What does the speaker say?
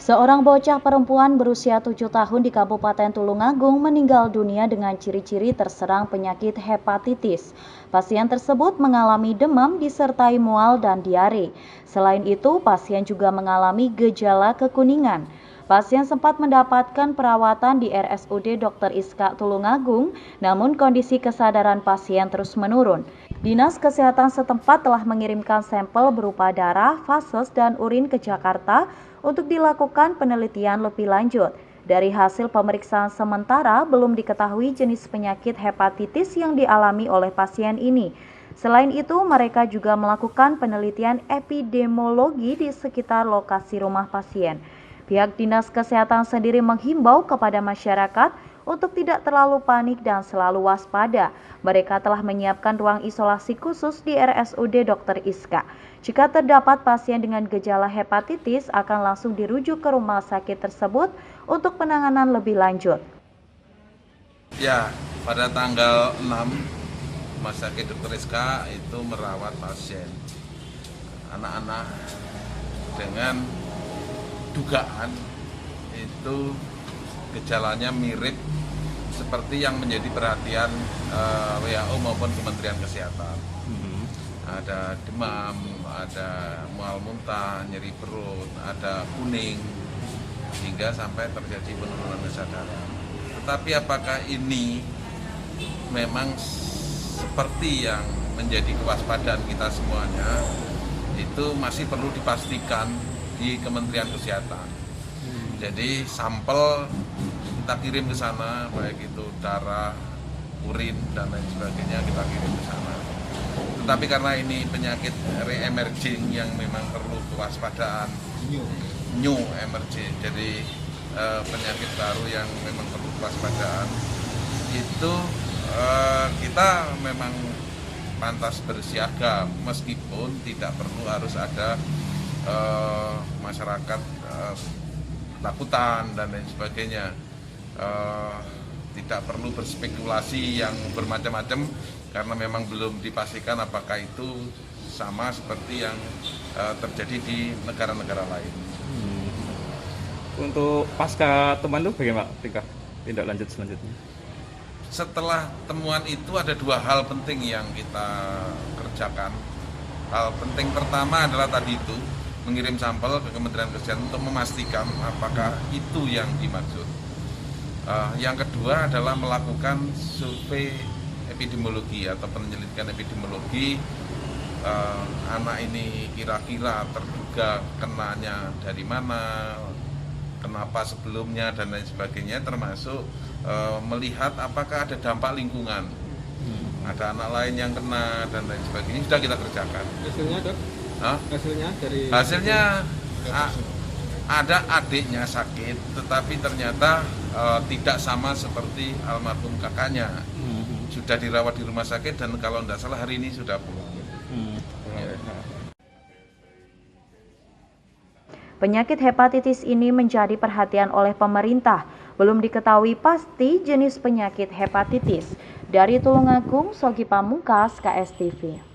Seorang bocah perempuan berusia 7 tahun di Kabupaten Tulungagung meninggal dunia dengan ciri-ciri terserang penyakit hepatitis. Pasien tersebut mengalami demam disertai mual dan diare. Selain itu, pasien juga mengalami gejala kekuningan. Pasien sempat mendapatkan perawatan di RSUD Dr. Iska Tulungagung, namun kondisi kesadaran pasien terus menurun. Dinas Kesehatan setempat telah mengirimkan sampel berupa darah, fases, dan urin ke Jakarta untuk dilakukan penelitian lebih lanjut. Dari hasil pemeriksaan sementara, belum diketahui jenis penyakit hepatitis yang dialami oleh pasien ini. Selain itu, mereka juga melakukan penelitian epidemiologi di sekitar lokasi rumah pasien. Pihak Dinas Kesehatan sendiri menghimbau kepada masyarakat untuk tidak terlalu panik dan selalu waspada. Mereka telah menyiapkan ruang isolasi khusus di RSUD Dr. Iska. Jika terdapat pasien dengan gejala hepatitis, akan langsung dirujuk ke rumah sakit tersebut untuk penanganan lebih lanjut. Ya, pada tanggal 6, Rumah Sakit Dr. Iska itu merawat pasien anak-anak dengan dugaan itu gejalanya mirip seperti yang menjadi perhatian WHO maupun Kementerian Kesehatan. Ada demam, ada mual muntah, nyeri perut, ada kuning, hingga sampai terjadi penurunan kesadaran. Tetapi apakah ini memang seperti yang menjadi kewaspadaan kita semuanya, itu masih perlu dipastikan di Kementerian Kesehatan. Jadi sampel kita kirim ke sana, baik itu darah, urin, dan lain sebagainya kita kirim ke sana. Tetapi karena ini penyakit re-emerging yang memang perlu kewaspadaan, new emerging, jadi penyakit baru yang memang perlu kewaspadaan, itu kita memang pantas bersiaga meskipun tidak perlu harus ada masyarakat takutan dan lain sebagainya. Tidak perlu berspekulasi yang bermacam-macam karena memang belum dipastikan apakah itu sama seperti yang terjadi di negara-negara lain. Untuk pasca temuan itu bagaimana tindak lanjut selanjutnya? Setelah temuan itu ada dua hal penting yang kita kerjakan. Hal penting pertama adalah tadi itu, mengirim sampel ke Kementerian Kesehatan untuk memastikan apakah itu yang dimaksud. Yang kedua adalah melakukan survei epidemiologi atau penyelidikan epidemiologi, anak ini kira-kira terduga kenanya dari mana, kenapa sebelumnya, dan lain sebagainya, termasuk melihat apakah ada dampak lingkungan, ada anak lain yang kena dan lain sebagainya. Sudah kita kerjakan. Hasilnya dok? Hasilnya ada adiknya sakit, tetapi ternyata tidak sama seperti almarhum kakaknya. Sudah dirawat di rumah sakit dan kalau tidak salah hari ini sudah pulang. Penyakit hepatitis ini menjadi perhatian oleh pemerintah. Belum diketahui pasti jenis penyakit hepatitis. Dari Tulungagung, Sogi Pamungkas, KSTV.